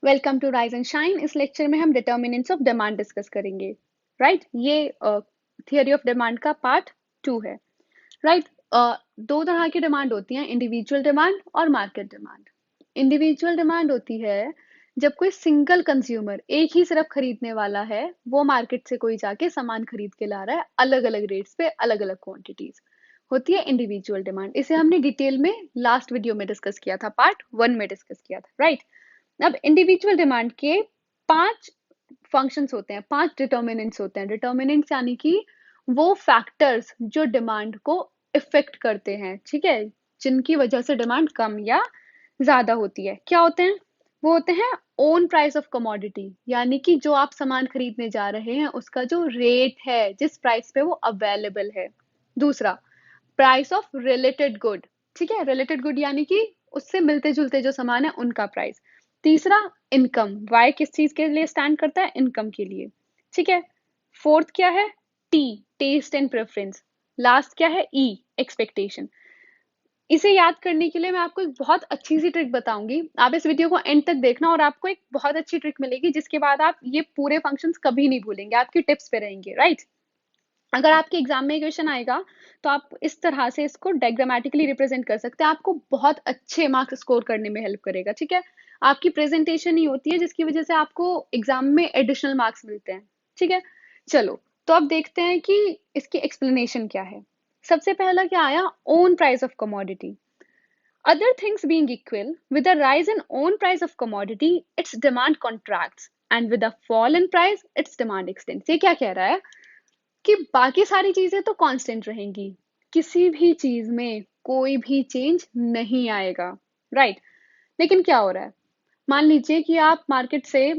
Welcome to rise and shine. इस lecture में हम डिटर्मिनेंट्स ऑफ डिमांड डिस्कस करेंगे। राइट ये थियरी ऑफ डिमांड का पार्ट 2 है। राइट दो तरह की डिमांड होती हैं, इंडिविजुअल डिमांड और मार्केट डिमांड। इंडिविजुअल डिमांड होती है जब कोई सिंगल कंज्यूमर एक ही सिर्फ खरीदने वाला है, वो मार्केट से कोई जाके सामान खरीद के ला रहा है अलग अलग रेट्स पे, अलग अलग क्वांटिटीज, होती है इंडिविजुअल डिमांड। इसे हमने डिटेल में लास्ट वीडियो में डिस्कस किया था, पार्ट 1 में डिस्कस किया था। राइट अब इंडिविजुअल डिमांड के 5 फंक्शंस होते हैं, 5 डिटर्मिनेंट्स होते हैं। डिटर्मिनेंट्स यानी कि वो फैक्टर्स जो डिमांड को इफेक्ट करते हैं, ठीक है, जिनकी वजह से डिमांड कम या ज्यादा होती है। क्या होते हैं? वो होते हैं ओन प्राइस ऑफ कमोडिटी, यानी कि जो आप सामान खरीदने जा रहे हैं उसका जो रेट है, जिस प्राइस पे वो अवेलेबल है। दूसरा, प्राइस ऑफ रिलेटेड गुड, ठीक है, रिलेटेड गुड यानी कि उससे मिलते जुलते जो सामान है उनका प्राइस। तीसरा, इनकम, वाई किस चीज के लिए स्टैंड करता है? इनकम के लिए, ठीक है। फोर्थ क्या है? T, taste and preference. Last क्या है? E, expectation. इसे याद करने के लिए मैं आपको एक बहुत अच्छी सी ट्रिक बताऊंगी। आप इस वीडियो को एंड तक देखना और आपको एक बहुत अच्छी ट्रिक मिलेगी, जिसके बाद आप ये पूरे फंक्शंस कभी नहीं भूलेंगे, आपकी टिप्स पे रहेंगे। राइट अगर आपके एग्जाम में क्वेश्चन आएगा तो आप इस तरह से इसको डायग्रामेटिकली रिप्रेजेंट कर सकते हैं, आपको बहुत अच्छे मार्क्स स्कोर करने में हेल्प करेगा। ठीक है, आपकी प्रेजेंटेशन ही होती है जिसकी वजह से आपको एग्जाम में एडिशनल मार्क्स मिलते हैं। ठीक है, चलो तो अब देखते हैं कि इसकी एक्सप्लेनेशन क्या है। सबसे पहला क्या आया? Own price of commodity. Other things being equal, with a rise in own price of commodity, its demand contracts, and with a fall in price, its demand extends। ये क्या कह रहा है कि बाकी सारी चीजें तो कांस्टेंट रहेंगी, किसी भी चीज में कोई भी चेंज नहीं आएगा। राइट लेकिन क्या हो रहा है? मान लीजिए कि आप मार्केट से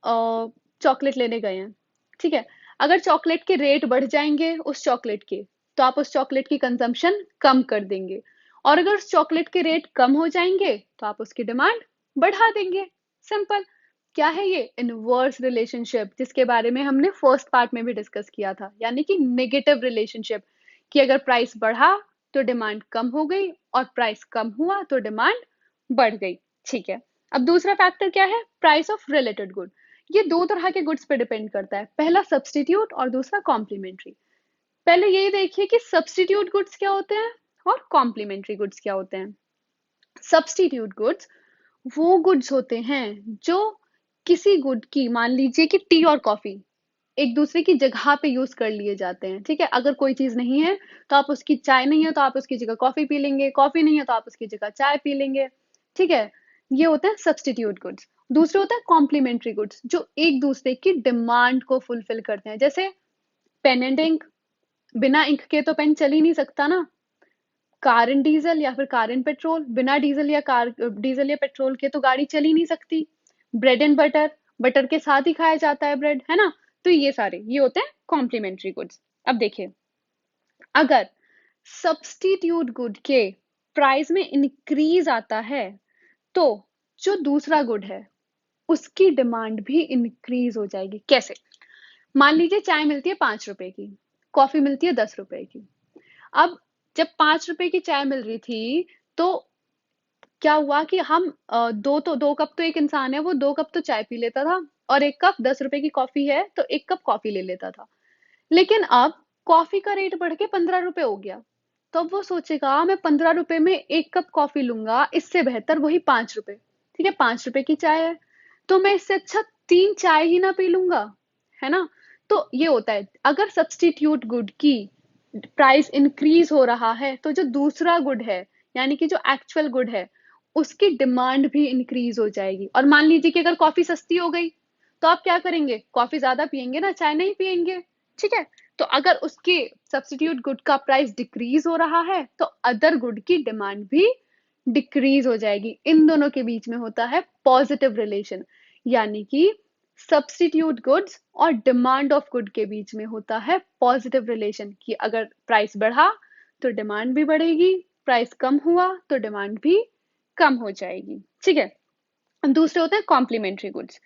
चॉकलेट लेने गए हैं, ठीक है। अगर चॉकलेट के रेट बढ़ जाएंगे उस चॉकलेट के, तो आप उस चॉकलेट की कंजम्पशन कम कर देंगे, और अगर उस चॉकलेट के रेट कम हो जाएंगे तो आप उसकी डिमांड बढ़ा देंगे। सिंपल। क्या है ये? इनवर्स रिलेशनशिप, जिसके बारे में हमने फर्स्ट पार्ट में भी डिस्कस किया था, यानी कि नेगेटिव रिलेशनशिप, कि अगर प्राइस बढ़ा तो डिमांड कम हो गई और प्राइस कम हुआ तो डिमांड बढ़ गई। ठीक है, अब दूसरा फैक्टर क्या है? Price of related good. ये दो तरह के गुड्स पे डिपेंड करता है, पहला सब्सटीट्यूट और दूसरा कॉम्प्लीमेंट्री। पहले यही देखिए कि सब्सटीट्यूट गुड्स क्या होते हैं और कॉम्प्लीमेंट्री गुड्स क्या होते हैं। सब्सटीट्यूट गुड्स वो गुड्स होते हैं जो किसी गुड की, मान लीजिए कि टी और कॉफी एक दूसरे की जगह पे यूज कर लिए जाते हैं। ठीक है, अगर कोई चीज नहीं है तो आप उसकी, चाय नहीं है तो आप उसकी जगह कॉफी पी लेंगे, कॉफी नहीं है तो आप उसकी जगह चाय पी लेंगे। ठीक है, ये होते हैं सब्सटीट्यूट गुड्स। दूसरे होते हैं कॉम्प्लीमेंट्री गुड्स, जो एक दूसरे की डिमांड को फुलफिल करते हैं। जैसे पेन एंड इंक, बिना इंक के तो पेन चल ही नहीं सकता ना। कार एंड डीजल या फिर कार एंड पेट्रोल, बिना डीजल या पेट्रोल के तो गाड़ी चल ही नहीं सकती। ब्रेड एंड बटर, बटर के साथ ही खाया जाता है ब्रेड, है ना। तो ये सारे ये होते हैं कॉम्प्लीमेंट्री गुड्स। अब देखिए, अगर सब्स्टिट्यूट गुड के प्राइस में इंक्रीज आता है तो जो दूसरा गुड है उसकी डिमांड भी इंक्रीज हो जाएगी। कैसे? मान लीजिए चाय मिलती है 5 रुपए की, कॉफी मिलती है 10 रुपए की। अब जब 5 रुपए की चाय मिल रही थी तो क्या हुआ कि हम दो कप, तो एक इंसान है वो 2 कप तो चाय पी लेता था, और 1 कप 10 रुपए की कॉफी है तो 1 कप कॉफी ले लेता था। लेकिन अब कॉफी का रेट बढ़ के 15 रुपए हो गया, तो अब वो सोचेगा मैं 15 रुपए में 1 कप कॉफी लूंगा, इससे बेहतर वही 5 रुपए। ठीक है, 5 रुपए की चाय है तो मैं इससे अच्छा 3 चाय ही ना पी लूंगा, है ना। तो ये होता है, अगर सब्स्टिट्यूट गुड की प्राइस इंक्रीज हो रहा है तो जो दूसरा गुड है, यानी कि जो एक्चुअल गुड है, उसकी डिमांड भी इंक्रीज हो जाएगी। और मान लीजिए कि अगर कॉफी सस्ती हो गई तो आप क्या करेंगे? कॉफी ज्यादा पियेंगे ना, चाय नहीं पियेंगे। ठीक है, तो अगर उसके सब्स्टिट्यूट गुड का प्राइस डिक्रीज हो रहा है तो अदर गुड की डिमांड भी डिक्रीज हो जाएगी। इन दोनों के बीच में होता है पॉजिटिव रिलेशन, यानी कि सब्स्टिट्यूट गुड्स और डिमांड ऑफ गुड के बीच में होता है पॉजिटिव रिलेशन, कि अगर प्राइस बढ़ा तो डिमांड भी बढ़ेगी, प्राइस कम हुआ तो डिमांड भी कम हो जाएगी। ठीक है, दूसरे होते हैं कॉम्प्लीमेंट्री गुड्स।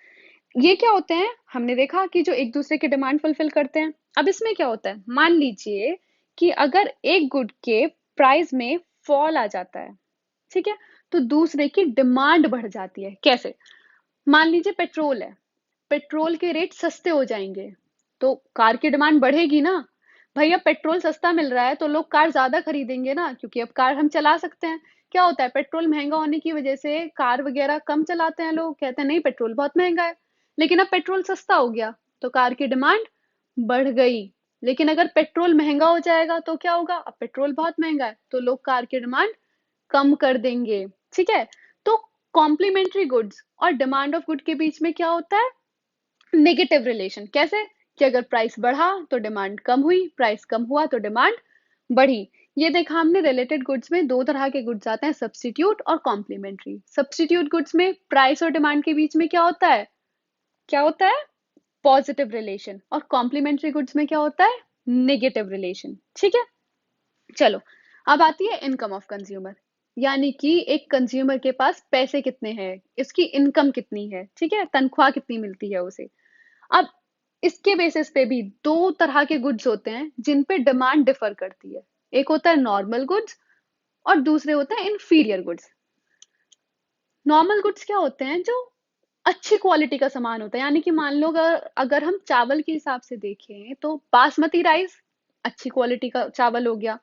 ये क्या होते हैं? हमने देखा कि जो एक दूसरे की डिमांड फुलफिल करते हैं। अब इसमें क्या होता है? मान लीजिए कि अगर एक गुड के प्राइस में फॉल आ जाता है, ठीक है, तो दूसरे की डिमांड बढ़ जाती है। कैसे? मान लीजिए पेट्रोल है, पेट्रोल के रेट सस्ते हो जाएंगे तो कार की डिमांड बढ़ेगी ना। भैया पेट्रोल सस्ता मिल रहा है तो लोग कार ज्यादा खरीदेंगे ना, क्योंकि अब कार हम चला सकते हैं। क्या होता है, पेट्रोल महंगा होने की वजह से कार वगैरह कम चलाते हैं लोग, कहते हैं नहीं पेट्रोल बहुत महंगा है। लेकिन अब पेट्रोल सस्ता हो गया तो कार की डिमांड बढ़ गई। लेकिन अगर पेट्रोल महंगा हो जाएगा तो क्या होगा, अब पेट्रोल बहुत महंगा है तो लोग कार की डिमांड कम कर देंगे। ठीक है, तो कॉम्प्लीमेंट्री गुड्स और डिमांड ऑफ गुड के बीच में क्या होता है, नेगेटिव रिलेशन। कैसे, कि अगर प्राइस बढ़ा तो डिमांड कम हुई, प्राइस कम हुआ तो डिमांड बढ़ी। ये देखा हमने, रिलेटेड गुड्स में दो तरह के गुड्स आते हैं, सब्स्टिट्यूट और कॉम्प्लीमेंट्री। सब्स्टिट्यूट गुड्स में प्राइस और डिमांड के बीच में क्या होता है, क्या होता है, पॉजिटिव रिलेशन। और कॉम्प्लीमेंट्री गुड्स में क्या होता है, नेगेटिव रिलेशन। ठीक है, चलो अब आती है इनकम ऑफ कंज्यूमर, यानी कि एक कंज्यूमर के पास पैसे कितने हैं, इसकी इनकम कितनी है, ठीक है, तनख्वाह कितनी मिलती है उसे। अब इसके बेसिस पे भी दो तरह के गुड्स होते हैं जिन पे डिमांड डिफर करती है। एक होता है नॉर्मल गुड्स और दूसरे होते हैं इंफीरियर गुड्स। नॉर्मल गुड्स क्या होते हैं, जो अच्छी क्वालिटी का सामान होता है, यानी कि मान लो अगर हम चावल के हिसाब से देखें तो बासमती राइस अच्छी क्वालिटी का चावल हो गया।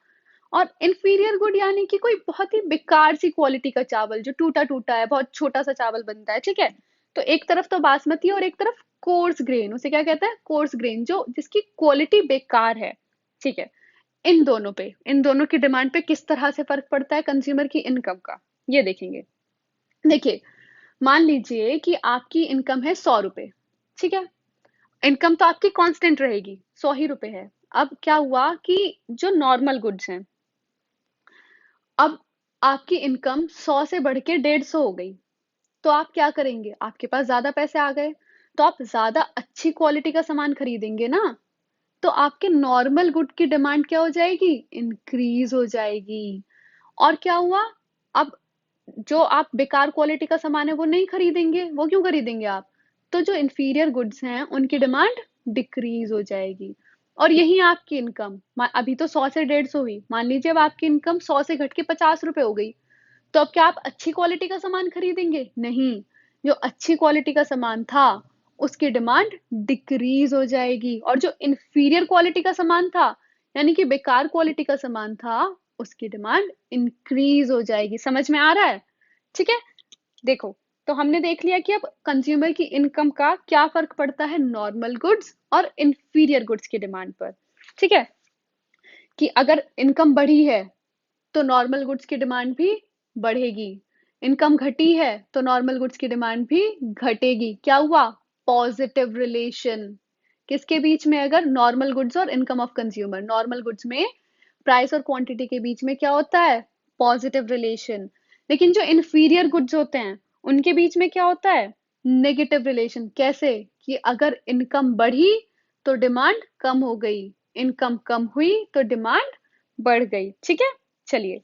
और इंफीरियर गुड यानी कि कोई बहुत ही बेकार सी क्वालिटी का चावल जो टूटा टूटा है, बहुत छोटा सा चावल बनता है। ठीक है, तो एक तरफ तो बासमती और एक तरफ कोर्स ग्रेन, उसे क्या कहते हैं, कोर्स ग्रेन, जो जिसकी क्वालिटी बेकार है। ठीक है, इन दोनों की डिमांड पे किस तरह से फर्क पड़ता है कंज्यूमर की इनकम का, ये देखेंगे। देखिए, मान लीजिए कि आपकी इनकम है 100 रुपए। ठीक है, इनकम तो आपकी कांस्टेंट रहेगी, 100 ही रुपए है। अब क्या हुआ कि जो नॉर्मल गुड्स हैं, अब आपकी इनकम 100 से बढ़ के 150 हो गई, तो आप क्या करेंगे, आपके पास ज्यादा पैसे आ गए तो आप ज्यादा अच्छी क्वालिटी का सामान खरीदेंगे ना। तो आपके नॉर्मल गुड की डिमांड क्या हो जाएगी, इंक्रीज हो जाएगी। और क्या हुआ, अब जो आप बेकार क्वालिटी का सामान है वो नहीं खरीदेंगे, वो क्यों खरीदेंगे आप, तो जो इंफीरियर गुड्स हैं उनकी डिमांड डिक्रीज हो जाएगी। और यही आपकी इनकम, अभी तो 100 से 150 हुई, मान लीजिए अब आपकी इनकम 100 से घट के 50 रुपए हो गई, तो अब क्या आप अच्छी क्वालिटी का सामान खरीदेंगे, नहीं। जो अच्छी क्वालिटी का सामान था उसकी डिमांड डिक्रीज हो जाएगी, और जो इंफीरियर क्वालिटी का सामान था, यानी कि बेकार क्वालिटी का सामान था, उसकी डिमांड इंक्रीज हो जाएगी। समझ में आ रहा है, ठीक है। देखो, तो हमने देख लिया कि अब कंज्यूमर की इनकम का क्या फर्क पड़ता है नॉर्मल गुड्स और इंफीरियर गुड्स की डिमांड पर। ठीक है, कि अगर इनकम बढ़ी है तो नॉर्मल गुड्स की डिमांड भी बढ़ेगी, इनकम घटी है तो नॉर्मल गुड्स की डिमांड भी घटेगी। क्या हुआ, पॉजिटिव रिलेशन। किसके बीच में, अगर नॉर्मल गुड्स और income of consumer, normal goods में प्राइस और क्वांटिटी के बीच में क्या होता है, पॉजिटिव रिलेशन। लेकिन जो इंफीरियर गुड्स होते हैं उनके बीच में क्या होता है, नेगेटिव रिलेशन। कैसे, कि अगर इनकम बढ़ी तो डिमांड कम हो गई, इनकम कम हुई तो डिमांड बढ़ गई। ठीक है, चलिए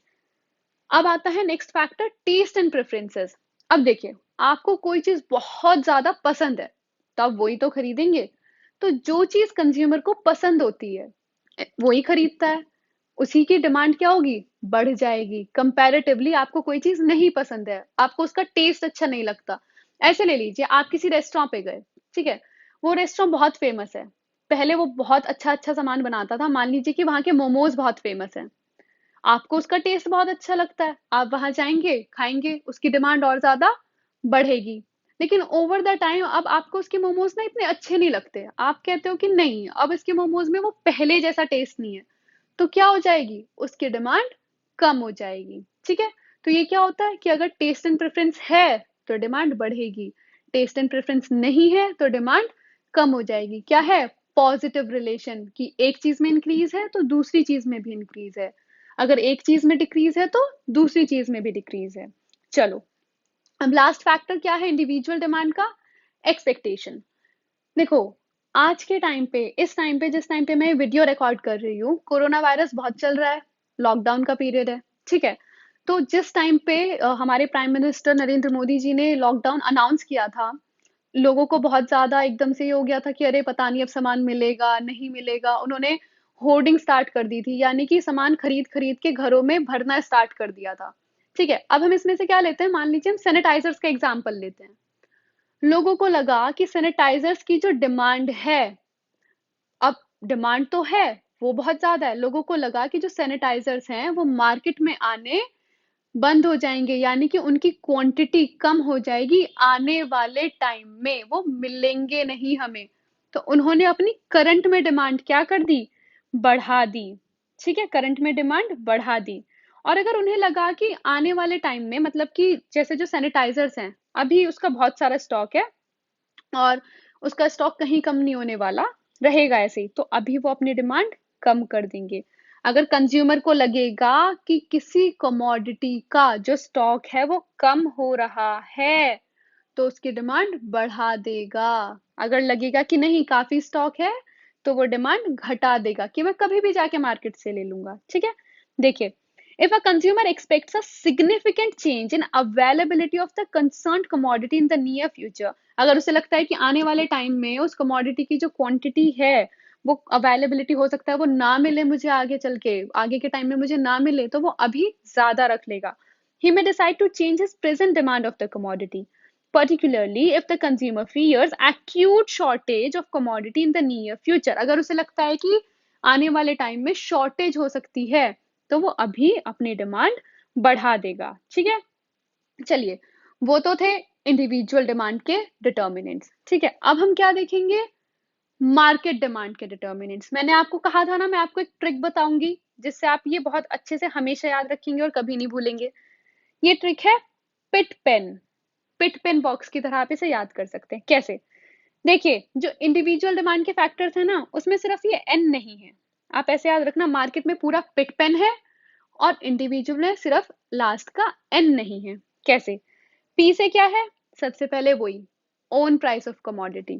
अब आता है next factor, taste and preferences. अब देखिए, आपको कोई चीज बहुत ज्यादा पसंद है तो आप वही तो खरीदेंगे। तो जो चीज कंज्यूमर को पसंद होती है वही खरीदता है, उसी की डिमांड क्या होगी, बढ़ जाएगी। कंपैरेटिवली आपको कोई चीज नहीं पसंद है, आपको उसका टेस्ट अच्छा नहीं लगता। ऐसे ले लीजिए, आप किसी रेस्टोरेंट पे गए, ठीक है, वो रेस्टोरेंट बहुत फेमस है, पहले वो बहुत अच्छा अच्छा सामान बनाता था, मान लीजिए कि वहां के मोमोज बहुत फेमस है, आपको उसका टेस्ट बहुत अच्छा लगता है, आप वहां जाएंगे खाएंगे, उसकी डिमांड और ज्यादा बढ़ेगी। लेकिन ओवर द टाइम अब आपको उसके मोमोज ना इतने अच्छे नहीं लगते, आप कहते हो कि नहीं अब इसके मोमोज में वो पहले जैसा टेस्ट नहीं है, तो क्या हो जाएगी, उसकी डिमांड कम हो जाएगी। ठीक है, तो ये क्या होता है कि अगर टेस्ट एंड प्रेफरेंस है तो डिमांड बढ़ेगी, टेस्ट एंड प्रेफरेंस नहीं है तो डिमांड कम हो जाएगी। क्या है, पॉजिटिव रिलेशन, कि एक चीज में इंक्रीज है तो दूसरी चीज में भी इंक्रीज है, अगर एक चीज में डिक्रीज है तो दूसरी चीज में भी डिक्रीज है। चलो, अब लास्ट फैक्टर क्या है इंडिविजुअल डिमांड का, एक्सपेक्टेशन। देखो, आज के टाइम पे, इस टाइम पे, जिस टाइम पे मैं वीडियो रिकॉर्ड कर रही हूँ, कोरोना वायरस बहुत चल रहा है, लॉकडाउन का पीरियड है। ठीक है, तो जिस टाइम पे हमारे प्राइम मिनिस्टर नरेंद्र मोदी जी ने लॉकडाउन अनाउंस किया था, लोगों को बहुत ज्यादा एकदम से ये हो गया था कि अरे पता नहीं अब सामान मिलेगा नहीं मिलेगा, उन्होंने होर्डिंग स्टार्ट कर दी थी, यानी कि सामान खरीद खरीद के घरों में भरना स्टार्ट कर दिया था। ठीक है, अब हम इसमें से क्या लेते हैं, मान लीजिए हम सैनिटाइजर्स का एग्जाम्पल लेते हैं। लोगों को लगा कि सैनिटाइजर्स की जो डिमांड है, अब डिमांड तो है, वो बहुत ज्यादा है, लोगों को लगा कि जो सैनिटाइजर्स हैं वो मार्केट में आने बंद हो जाएंगे, यानी कि उनकी क्वांटिटी कम हो जाएगी, आने वाले टाइम में वो मिलेंगे नहीं हमें। तो उन्होंने अपनी करंट में डिमांड क्या कर दी, बढ़ा दी। ठीक है, करंट में डिमांड बढ़ा दी। और अगर उन्हें लगा कि आने वाले टाइम में, मतलब कि जैसे जो सैनिटाइजर्स हैं अभी उसका बहुत सारा स्टॉक है और उसका स्टॉक कहीं कम नहीं होने वाला, रहेगा ऐसे ही, तो अभी वो अपनी डिमांड कम कर देंगे। अगर कंज्यूमर को लगेगा कि किसी कमोडिटी का जो स्टॉक है वो कम हो रहा है, तो उसकी डिमांड बढ़ा देगा। अगर लगेगा कि नहीं काफी स्टॉक है, तो वो डिमांड घटा देगा कि मैं कभी भी जाके मार्केट से ले लूंगा। ठीक है, देखिए, if a consumer expects a significant change in availability of the concerned commodity in the near future, अगर उसे लगता है कि आने वाले टाइम में उस कमोडिटी की जो क्वांटिटी है, वो अवेलेबिलिटी हो सकता है वो ना मिले मुझे आगे चल के, आगे के टाइम में मुझे ना मिले, तो वो अभी ज्यादा रख लेगा। He may decide to change his present demand of the commodity, particularly if the consumer fears acute shortage of commodity in the near future. अगर उसे लगता है कि आने वाले टाइम में शॉर्टेज हो सकती है, तो वो अभी अपनी डिमांड बढ़ा देगा। ठीक है, चलिए, वो तो थे इंडिविजुअल डिमांड के डिटर्मिनेंट्स। ठीक है, अब हम क्या देखेंगे, मार्केट डिमांड के डिटर्मिनेंट्स। मैंने आपको कहा था ना, मैं आपको एक ट्रिक बताऊंगी जिससे आप ये बहुत अच्छे से हमेशा याद रखेंगे और कभी नहीं भूलेंगे। ये ट्रिक है पिट पेन। पिट पेन बॉक्स की तरह आप इसे याद कर सकते हैं। कैसे, देखिए, जो इंडिविजुअल डिमांड के फैक्टर्स है ना, उसमें सिर्फ ये एन नहीं है। आप ऐसे याद रखना, मार्केट में पूरा पिट पेन है और इंडिविजुअल में सिर्फ लास्ट का एन नहीं है। कैसे, पी से क्या है, सबसे पहले वही ओन प्राइस ऑफ कमोडिटी।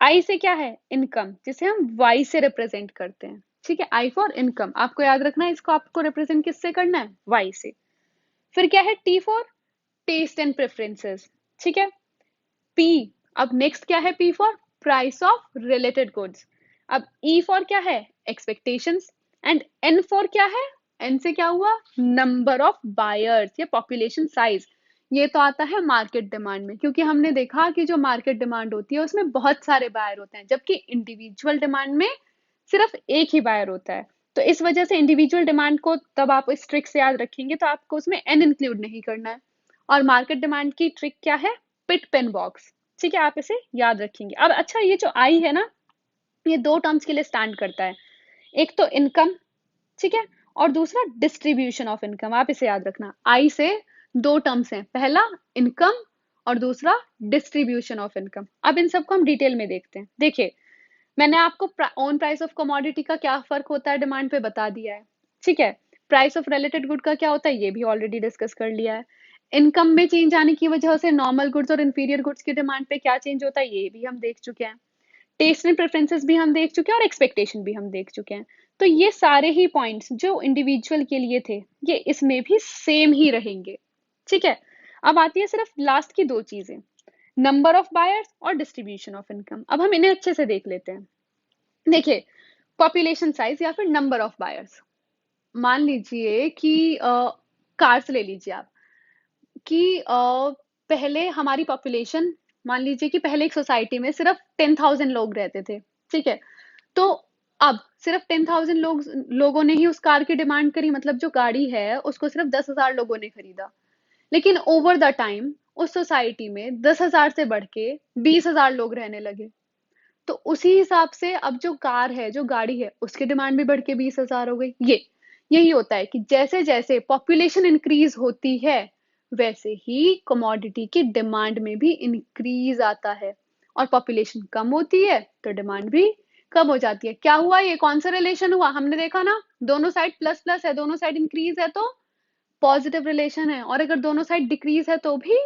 आई से क्या है, इनकम, जिसे हम वाई से रिप्रेजेंट करते हैं। ठीक है, आई फॉर इनकम, आपको याद रखना है, इसको आपको रिप्रेजेंट किससे करना है, वाई से। फिर क्या है, T for taste and preferences. ठीक है, पी, अब नेक्स्ट क्या है, P for price of related goods. अब ई फॉर क्या है, एक्सपेक्टेशंस। एंड एन फॉर क्या है, एन से क्या हुआ, नंबर ऑफ बायर्स या पॉपुलेशन साइज। ये तो आता है मार्केट डिमांड में, क्योंकि हमने देखा कि जो मार्केट डिमांड होती है उसमें बहुत सारे बायर होते हैं, जबकि इंडिविजुअल डिमांड में सिर्फ एक ही बायर होता है। तो इस वजह से इंडिविजुअल डिमांड को तब आप इस ट्रिक से याद रखेंगे तो आपको उसमें एन इंक्लूड नहीं करना है। और मार्केट डिमांड की ट्रिक क्या है, पिट पेन बॉक्स। ठीक है, आप इसे याद रखेंगे। अब अच्छा, ये जो आई है ना, ये दो टर्म्स के लिए स्टैंड करता है, एक तो इनकम, ठीक है, और दूसरा डिस्ट्रीब्यूशन ऑफ इनकम। आप इसे याद रखना, आई से दो टर्म्स हैं, पहला इनकम और दूसरा डिस्ट्रीब्यूशन ऑफ इनकम। अब इन सबको हम डिटेल में देखते हैं। देखिए, मैंने आपको ऑन प्राइस ऑफ कमोडिटी का क्या फर्क होता है डिमांड पे बता दिया है। ठीक है, प्राइस ऑफ रिलेटेड गुड का क्या होता है ये भी ऑलरेडी डिस्कस कर लिया है। इनकम में चेंज आने की वजह से नॉर्मल गुड्स और इंफीरियर गुड्स की डिमांड पे क्या चेंज होता है ये भी हम देख चुके हैं। टेस्ट एंड प्रेफरेंसेस भी हम देख चुके हैं और एक्सपेक्टेशन भी हम देख चुके हैं। तो ये सारे ही पॉइंट्स जो इंडिविजुअल के लिए थे, ये इसमें भी सेम ही रहेंगे। ठीक है, अब आती है सिर्फ लास्ट की दो चीजें, नंबर ऑफ बायर्स और डिस्ट्रीब्यूशन ऑफ इनकम। अब हम इन्हें अच्छे से देख लेते हैं। देखिए, पॉपुलेशन साइज या फिर नंबर ऑफ बायर्स। मान लीजिए कि कार्स ले लीजिए आप, कि पहले हमारी पॉपुलेशन, मान लीजिए कि पहले एक सोसाइटी में सिर्फ 10,000 लोग रहते थे। ठीक है, तो अब सिर्फ 10,000 लोगों ने ही उस कार की डिमांड करी, मतलब जो गाड़ी है उसको सिर्फ 10,000 लोगों ने खरीदा। लेकिन ओवर द टाइम उस सोसाइटी में 10,000 से बढ़ के 20,000 लोग रहने लगे। तो उसी हिसाब से अब जो कार है, जो गाड़ी है, उसकी डिमांड भी बढ़ के 20,000 हो गई। यही होता है कि जैसे जैसे पॉपुलेशन इंक्रीज होती है, वैसे ही कमोडिटी की डिमांड में भी इंक्रीज आता है। और पॉपुलेशन कम होती है तो डिमांड भी कम हो जाती है। क्या हुआ, ये कौन सा रिलेशन हुआ, हमने देखा ना, दोनों साइड प्लस प्लस है, दोनों साइड इंक्रीज है तो पॉजिटिव रिलेशन है, और अगर दोनों साइड डिक्रीज है तो भी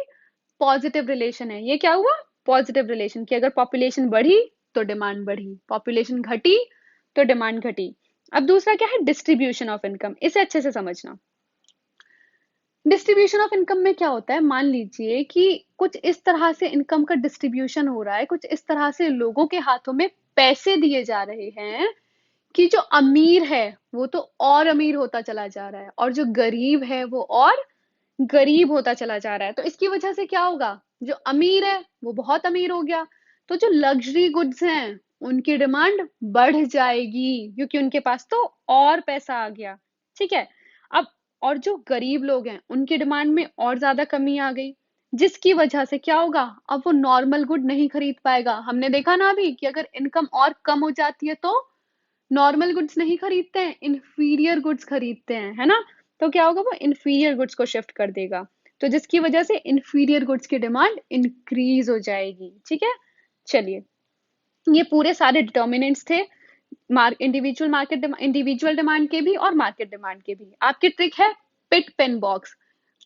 पॉजिटिव रिलेशन है। ये क्या हुआ, पॉजिटिव रिलेशन, कि अगर पॉपुलेशन बढ़ी तो डिमांड बढ़ी, पॉपुलेशन घटी तो डिमांड घटी। अब दूसरा क्या है, डिस्ट्रीब्यूशन ऑफ इनकम। इसे अच्छे से समझना। डिस्ट्रीब्यूशन ऑफ इनकम में क्या होता है, मान लीजिए कि कुछ इस तरह से इनकम का डिस्ट्रीब्यूशन हो रहा है, कुछ इस तरह से लोगों के हाथों में पैसे दिए जा रहे हैं कि जो अमीर है वो तो और अमीर होता चला जा रहा है और जो गरीब है वो और गरीब होता चला जा रहा है। तो इसकी वजह से क्या होगा, जो अमीर है वो बहुत अमीर हो गया, तो जो लग्जरी गुड्स हैं उनकी डिमांड बढ़ जाएगी क्योंकि उनके पास तो और पैसा आ गया। ठीक है। अब और जो गरीब लोग हैं उनकी डिमांड में और ज्यादा कमी आ गई, जिसकी वजह से क्या होगा, अब वो नॉर्मल गुड नहीं खरीद पाएगा। हमने देखा ना अभी कि अगर इनकम और कम हो जाती है तो नॉर्मल गुड्स नहीं खरीदते हैं, इंफीरियर गुड्स खरीदते हैं, है ना। तो क्या होगा, वो इंफीरियर गुड्स को शिफ्ट कर देगा, तो जिसकी वजह से इंफीरियर गुड्स की डिमांड इंक्रीज हो जाएगी। ठीक है। चलिए, ये पूरे सारे डिटर्मिनेंट्स थे इंडिविजुअल डिमांड के भी और मार्केट डिमांड के भी। आपकी ट्रिक है पिट पेन बॉक्स,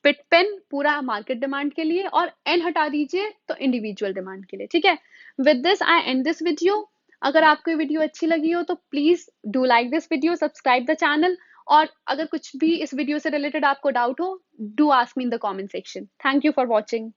पिट पेन पूरा मार्केट डिमांड के लिए और एन हटा दीजिए तो इंडिविजुअल डिमांड के लिए। ठीक है। With this I and this video. अगर आपको ये वीडियो अच्छी लगी हो तो please do like this video, subscribe the channel, और अगर कुछ भी इस वीडियो से रिलेटेड आपको डाउट हो, do ask me in the comment section. Thank you for watching.